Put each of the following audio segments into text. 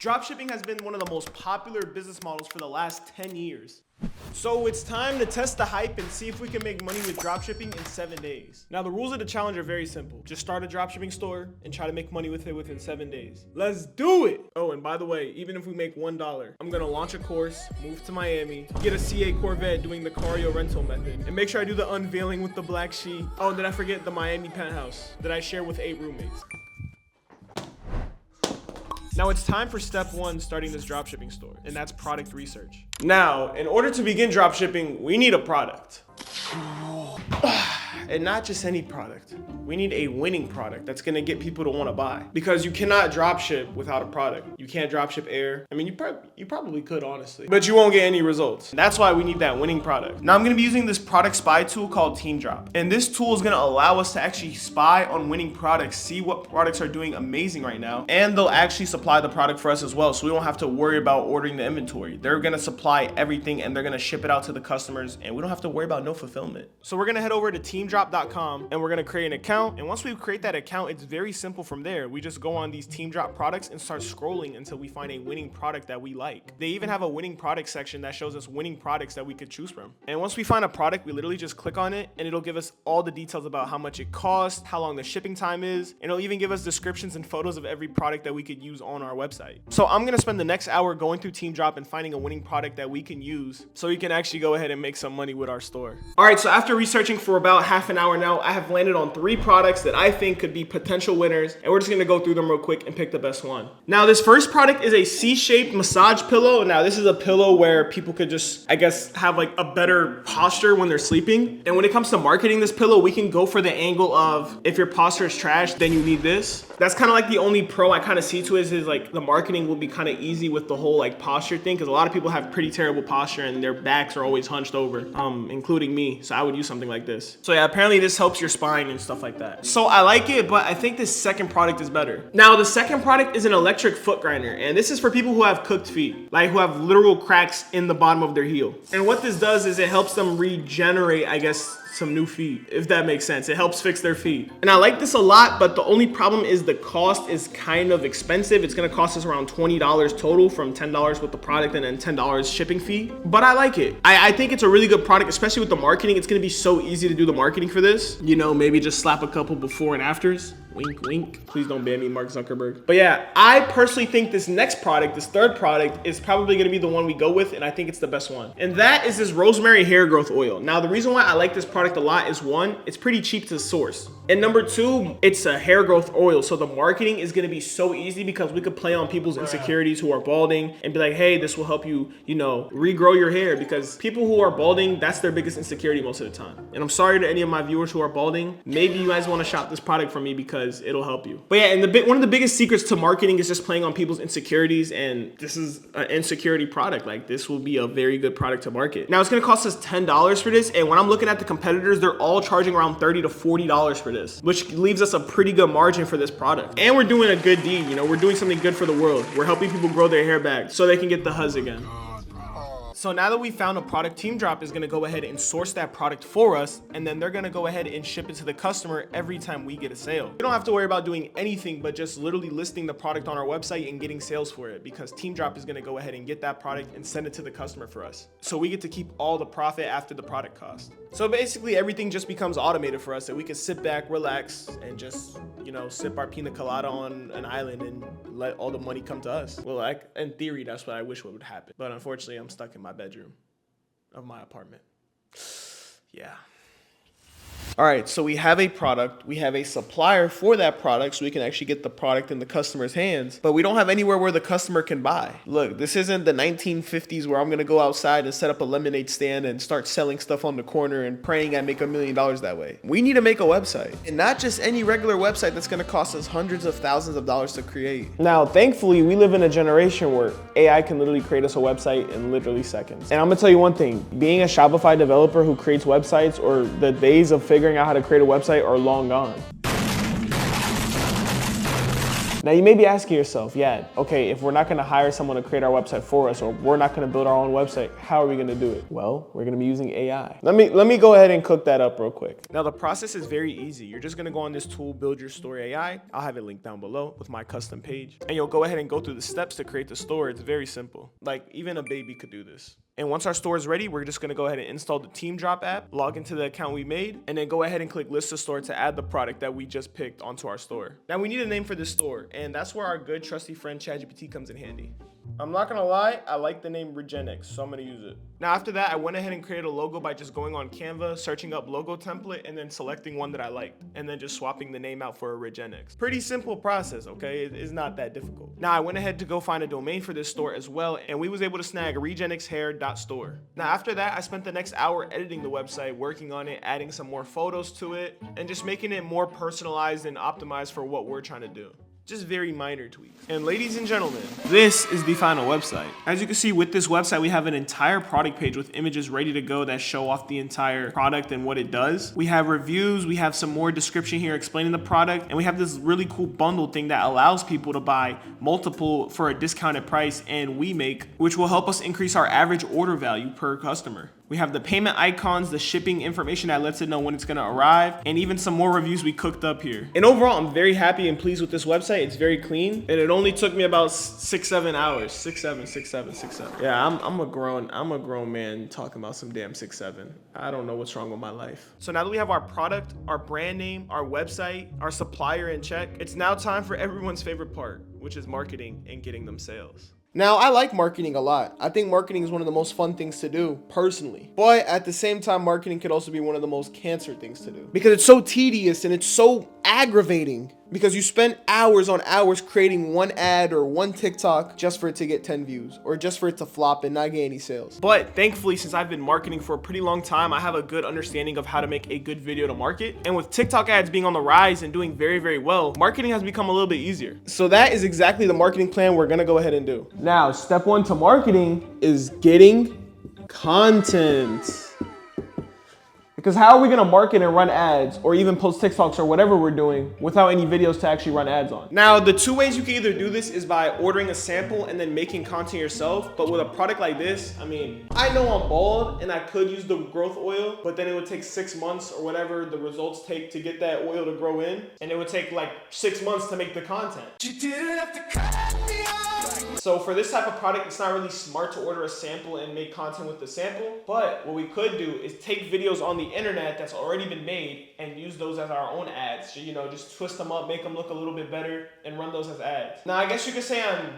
Dropshipping has been one of the most popular business models for the last 10 years. So it's time to test the hype and see if we can make money with dropshipping in 7 days. Now the rules of the challenge are very simple. Just start a dropshipping store and try to make money with it within 7 days. Let's do it! Oh, and by the way, even if we make $1, I'm gonna launch a course, move to Miami, get a CA Corvette doing the Cario rental method, and make sure I do the unveiling with the black sheep. Oh, and did I forget the Miami penthouse that I share with 8 roommates. Now it's time for step 1, starting this dropshipping store, and that's product research. Now, in order to begin dropshipping, we need a product. And not just any product. We need a winning product that's gonna get people to wanna buy. Because you cannot dropship without a product. You can't dropship air. I mean, you probably could, honestly. But you won't get any results. That's why we need that winning product. Now I'm gonna be using this product spy tool called Team Drop. And this tool is gonna allow us to actually spy on winning products, see what products are doing amazing right now. And they'll actually supply the product for us as well, so we don't have to worry about ordering the inventory. They're gonna supply everything and they're gonna ship it out to the customers, and we don't have to worry about no fulfillment. So we're gonna head over to teamdrop.com and we're gonna create an account. And once we create that account, it's very simple from there. We just go on these Team Drop products and start scrolling until we find a winning product that we like. They even have a winning product section that shows us winning products that we could choose from. And once we find a product, we literally just click on it and it'll give us all the details about how much it costs, how long the shipping time is, and it'll even give us descriptions and photos of every product that we could use on our website. So I'm gonna spend the next hour going through Team Drop and finding a winning product that we can use so we can actually go ahead and make some money with our store. All right, so after researching for about half an hour now, I have landed on 3 products that I think could be potential winners, and we're just gonna go through them real quick and pick the best one. Now, this first product is a C-shaped massage pillow. Now, this is a pillow where people could just, I guess, have like a better posture when they're sleeping. And when it comes to marketing this pillow, we can go for the angle of if your posture is trash, then you need this. That's kind of like the only pro I kind of see to it is like the marketing will be kind of easy with the whole like posture thing, because a lot of people have pretty terrible posture and their backs are always hunched over, including me. So I would use something like this. So yeah, apparently this helps your spine and stuff like that. So I like it, but I think this second product is better. Now the second product is an electric foot grinder, and this is for people who have cooked feet, like who have literal cracks in the bottom of their heel. And what this does is it helps them regenerate, I guess, some new feet, if that makes sense. It helps fix their feet. And I like this a lot, but the only problem is the cost is kind of expensive. It's gonna cost us around $20 total, from $10 with the product and then $10 shipping fee. But I like it. I think it's a really good product, especially with the marketing. It's gonna be so easy to do the marketing for this. You know, maybe just slap a couple before and afters. Wink, wink. Please don't ban me, Mark Zuckerberg. But yeah, I personally think this next product, this third product, is probably gonna be the one we go with, and I think it's the best one. And that is this rosemary hair growth oil. Now, the reason why I like this product a lot is 1, it's pretty cheap to source. And number 2, it's a hair growth oil. So the marketing is gonna be so easy because we could play on people's insecurities who are balding and be like, hey, this will help you, you know, regrow your hair, because people who are balding, that's their biggest insecurity most of the time. And I'm sorry to any of my viewers who are balding. Maybe you guys wanna shop this product from me because it'll help you. But yeah, and one of the biggest secrets to marketing is just playing on people's insecurities, and this is an insecurity product. Like, this will be a very good product to market. Now, it's gonna cost us $10 for this, and when I'm looking at the competitors, they're all charging around $30 to $40 for this, which leaves us a pretty good margin for this product. And we're doing a good deed, you know, we're doing something good for the world. We're helping people grow their hair back so they can get the huzz again. So now that we found a product, Team Drop is gonna go ahead and source that product for us, and then they're gonna go ahead and ship it to the customer every time we get a sale. We don't have to worry about doing anything but just literally listing the product on our website and getting sales for it, because Team Drop is gonna go ahead and get that product and send it to the customer for us. So we get to keep all the profit after the product cost. So basically everything just becomes automated for us, that we can sit back, relax, and just, you know, sip our pina colada on an island and let all the money come to us. Well, in theory, that's what I wish would happen. But unfortunately, I'm stuck in my bedroom of my apartment. Yeah. All right, so we have a product, we have a supplier for that product, so we can actually get the product in the customer's hands, but we don't have anywhere where the customer can buy. Look, this isn't the 1950s where I'm gonna go outside and set up a lemonade stand and start selling stuff on the corner and praying I make $1 million that way. We need to make a website, and not just any regular website that's gonna cost us hundreds of thousands of dollars to create. Now, thankfully, we live in a generation where AI can literally create us a website in literally seconds. And I'm gonna tell you one thing, being a Shopify developer who creates websites, or the days of figuring out how to create a website, are long gone. Now you may be asking yourself, yeah, okay, if we're not gonna hire someone to create our website for us, or we're not gonna build our own website, how are we gonna do it? Well, we're gonna be using AI. Let me go ahead and cook that up real quick. Now the process is very easy. You're just gonna go on this tool, Build Your Store AI. I'll have it linked down below with my custom page. And you'll go ahead and go through the steps to create the store. It's very simple. Like even a baby could do this. And once our store is ready, we're just gonna go ahead and install the Team Drop app, log into the account we made, and then go ahead and click list to store to add the product that we just picked onto our store. Now we need a name for this store, and that's where our good trusty friend ChatGPT comes in handy. I'm not gonna lie, I like the name Regenix, so I'm gonna use it. Now after that, I went ahead and created a logo by just going on Canva, searching up logo template, and then selecting one that I liked, and then just swapping the name out for a Regenix. Pretty simple process, okay? It's not that difficult. Now I went ahead to go find a domain for this store as well, and we was able to snag regenixhair.store. Now after that, I spent the next hour editing the website, working on it, adding some more photos to it, and just making it more personalized and optimized for what we're trying to do. Just very minor tweaks. And ladies and gentlemen, this is the final website. As you can see with this website, we have an entire product page with images ready to go that show off the entire product and what it does. We have reviews, we have some more description here explaining the product, and we have this really cool bundle thing that allows people to buy multiple for a discounted price and we make, which will help us increase our average order value per customer. We have the payment icons, the shipping information that lets it know when it's gonna arrive, and even some more reviews we cooked up here. And overall, I'm very happy and pleased with this website. It's very clean, and it only took me about 6-7 hours. 6-7. Yeah, I'm a grown man talking about some damn 6-7. I don't know what's wrong with my life. So now that we have our product, our brand name, our website, our supplier in check, it's now time for everyone's favorite part, which is marketing and getting them sales. Now, I like marketing a lot. I think marketing is one of the most fun things to do, personally. But at the same time, marketing could also be one of the most cancer things to do. Because it's so tedious and it's so aggravating. Because you spend hours on hours creating one ad or one TikTok just for it to get 10 views. Or just for it to flop and not get any sales. But thankfully, since I've been marketing for a pretty long time, I have a good understanding of how to make a good video to market. And with TikTok ads being on the rise and doing very, very well, marketing has become a little bit easier. So that is exactly the marketing plan we're gonna go ahead and do. Now, step one to marketing is getting content. Because how are we gonna market and run ads or even post TikToks or whatever we're doing without any videos to actually run ads on? Now, the two ways you can either do this is by ordering a sample and then making content yourself. But with a product like this, I mean, I know I'm bald and I could use the growth oil, but then it would take 6 months or whatever the results take to get that oil to grow in. And it would take like 6 months to make the content. You didn't have to cut me off. So for this type of product, it's not really smart to order a sample and make content with the sample. But what we could do is take videos on the internet that's already been made and use those as our own ads. So, you know, just twist them up, make them look a little bit better, and run those as ads. Now, I guess you could say I'm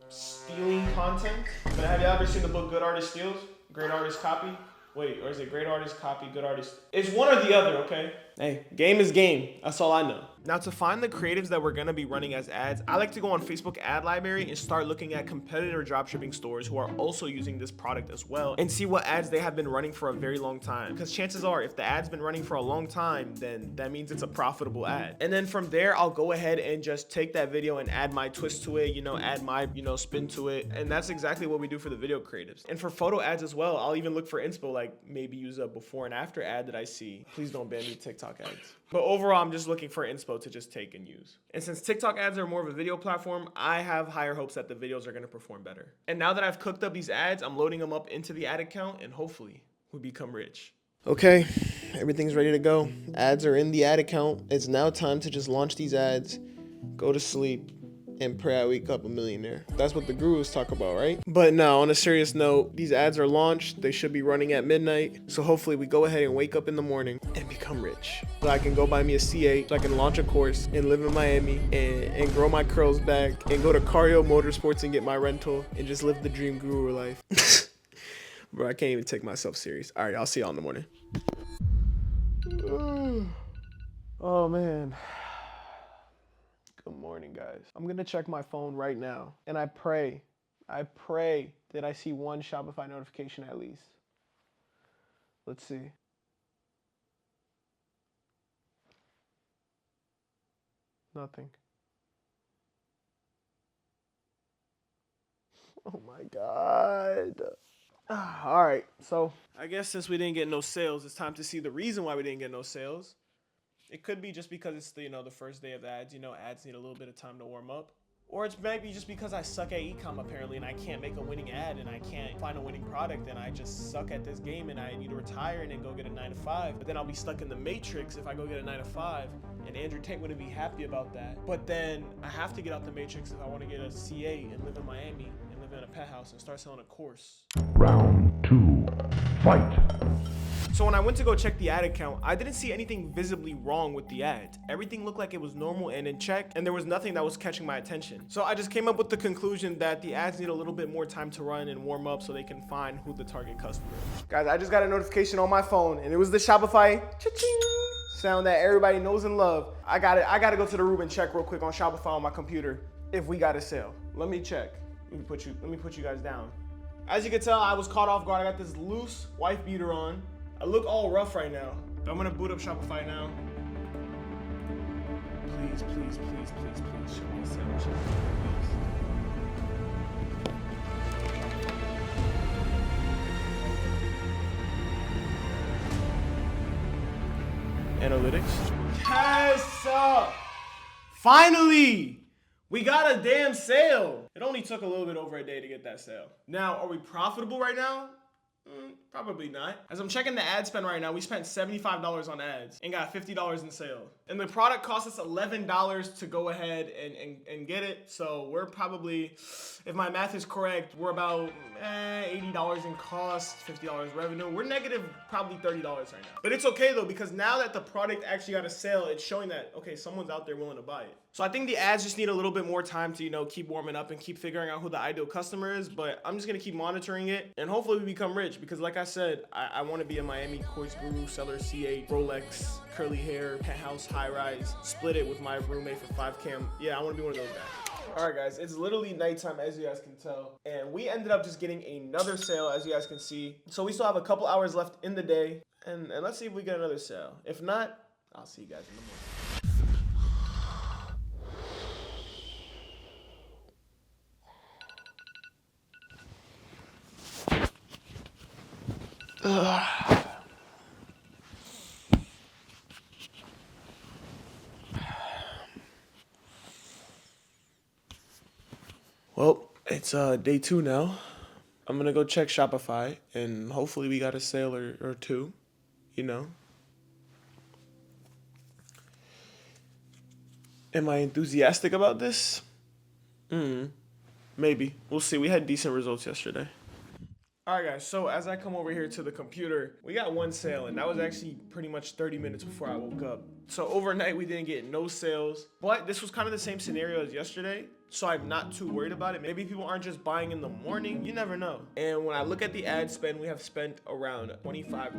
stealing content, but have you ever seen the book Good Artist Steals? Great Artist Copy? Wait, or is it Great Artist Copy, Good Artist? It's one or the other, okay? Hey, game is game. That's all I know. Now, to find the creatives that we're gonna be running as ads, I like to go on Facebook Ad Library and start looking at competitor dropshipping stores who are also using this product as well and see what ads they have been running for a very long time. Because chances are, if the ad's been running for a long time, then that means it's a profitable ad. And then from there, I'll go ahead and just take that video and add my twist to it, you know, add my, spin to it. And that's exactly what we do for the video creatives. And for photo ads as well, I'll even look for inspo, like maybe use a before and after ad that I see. Please don't ban me TikTok ads. But overall, I'm just looking for inspo to just take and use. And since TikTok ads are more of a video platform, I have higher hopes that the videos are gonna perform better. And now that I've cooked up these ads, I'm loading them up into the ad account and hopefully we become rich. Okay, everything's ready to go. Ads are in the ad account. It's now time to just launch these ads, go to sleep, and pray I wake up a millionaire. That's what the gurus talk about, right? But no, on a serious note, these ads are launched. They should be running at midnight. So hopefully we go ahead and wake up in the morning and become rich. So I can go buy me a C8, so I can launch a course and live in Miami and grow my curls back and go to Cario Motorsports and get my rental and just live the dream guru life. Bro, I can't even take myself serious. All right, I'll see y'all in the morning. Oh, man. Good morning, guys. I'm gonna check my phone right now, and I pray that I see one Shopify notification at least. Let's see. Nothing. Oh my God. All right, so I guess since we didn't get no sales, it's time to see the reason why we didn't get no sales. It could be just because it's the first day of the ads. Ads need a little bit of time to warm up. Or it's maybe just because I suck at e-com apparently, and I can't make a winning ad, and I can't find a winning product, and I just suck at this game, and I need to retire and then go get a 9-to-5. But then I'll be stuck in the matrix if I go get a 9-to-5, and Andrew Tate wouldn't be happy about that. But then I have to get out the matrix if I want to get a CA and live in Miami and live in a pet house and start selling a course. Round 2, fight. So when I went to go check the ad account, I didn't see anything visibly wrong with the ads. Everything looked like it was normal and in check, and there was nothing that was catching my attention. So I just came up with the conclusion that the ads need a little bit more time to run and warm up so they can find who the target customer is. Guys, I just got a notification on my phone, and it was the Shopify cha-ching sound that everybody knows and love. I gotta go to the room and check real quick on Shopify on my computer if we got a sale. Let me check. Let me put you guys down. As you can tell, I was caught off guard. I got this loose wife beater on. I look all rough right now. I'm gonna boot up Shopify now. Please, please, please, please, please, show me a sale, please. Analytics. Yes! Finally! We got a damn sale. It only took a little bit over a day to get that sale. Now, are we profitable right now? Probably not. As I'm checking the ad spend right now, we spent $75 on ads and got $50 in sales. And the product cost us $11 to go ahead and get it. So we're probably, if my math is correct, we're about $80 in cost, $50 revenue. We're negative probably $30 right now. But it's okay though, because now that the product actually got a sale, it's showing that, okay, someone's out there willing to buy it. So I think the ads just need a little bit more time to, keep warming up and keep figuring out who the ideal customer is. But I'm just gonna keep monitoring it, and hopefully we become rich, because like I said, I want to be a Miami course guru, seller, C8, Rolex, curly hair, penthouse, high rise, split it with my roommate for 5K. Yeah, I want to be one of those guys. All right, guys, it's literally nighttime, as you guys can tell, and we ended up just getting another sale, as you guys can see. So we still have a couple hours left in the day, and let's see if we get another sale. If not, I'll see you guys in the morning. Well, it's day 2 now. I'm gonna go check Shopify, and hopefully we got a sale or two, Am I enthusiastic about this? Maybe. We'll see. We had decent results yesterday. All right, guys, so as I come over here to the computer, we got one sale, and that was actually pretty much 30 minutes before I woke up. So overnight, we didn't get no sales, but this was kind of the same scenario as yesterday, so I'm not too worried about it. Maybe people aren't just buying in the morning. You never know. And when I look at the ad spend, we have spent around $25.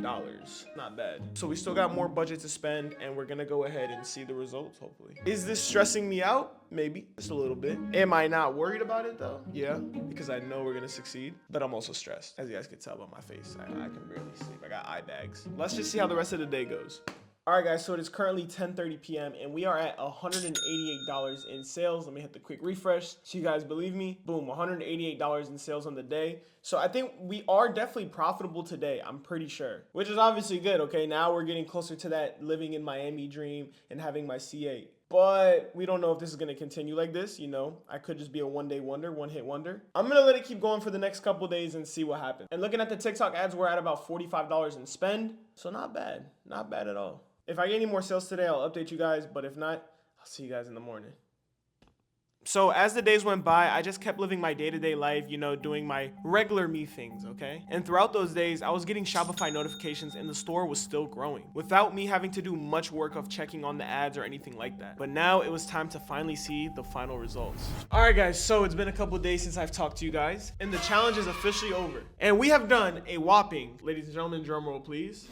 Not bad. So we still got more budget to spend, and we're going to go ahead and see the results, hopefully. Is this stressing me out? Maybe. Just a little bit. Am I not worried about it, though? Yeah, because I know we're going to succeed, but I'm also stressed. As you guys can tell by my face, I can barely sleep. I got eye bags. Let's just see how the rest of the day goes. All right, guys, so it is currently 10:30 p.m. and we are at $188 in sales. Let me hit the quick refresh so you guys believe me. Boom, $188 in sales on the day. So I think we are definitely profitable today, I'm pretty sure, which is obviously good, okay? Now we're getting closer to that living in Miami dream and having my C8. But we don't know if this is going to continue like this, I could just be a one-day wonder, one-hit wonder. I'm going to let it keep going for the next couple days and see what happens. And looking at the TikTok ads, we're at about $45 in spend. So not bad. Not bad at all. If I get any more sales today, I'll update you guys. But if not, I'll see you guys in the morning. So as the days went by, I just kept living my day-to-day life, doing my regular me things, okay? And throughout those days, I was getting Shopify notifications and the store was still growing without me having to do much work of checking on the ads or anything like that. But now it was time to finally see the final results. All right, guys, so it's been a couple days since I've talked to you guys, and the challenge is officially over. And we have done a whopping, ladies and gentlemen, drum roll, please,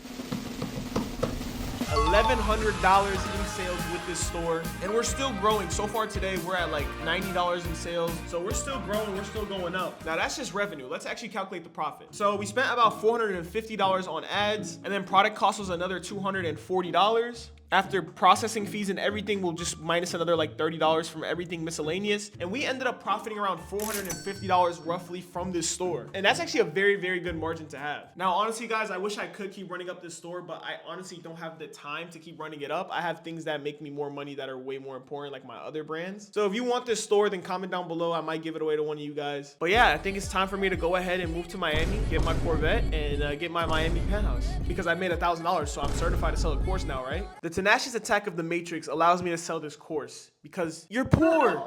$1,100 in sales with this store, and we're still growing. So far today, we're at like $90 in sales. So we're still growing, we're still going up. Now that's just revenue. Let's actually calculate the profit. So we spent about $450 on ads, and then product cost was another $240. After processing fees and everything, we'll just minus another like $30 from everything miscellaneous. And we ended up profiting around $450 roughly from this store. And that's actually a very, very good margin to have. Now, honestly, guys, I wish I could keep running up this store, but I honestly don't have the time to keep running it up. I have things that make me more money that are way more important, like my other brands. So if you want this store, then comment down below. I might give it away to one of you guys. But yeah, I think it's time for me to go ahead and move to Miami, get my Corvette, and get my Miami penthouse. Because I made $1,000, so I'm certified to sell a course now, right? The tenacious attack of the Matrix allows me to sell this course because you're poor.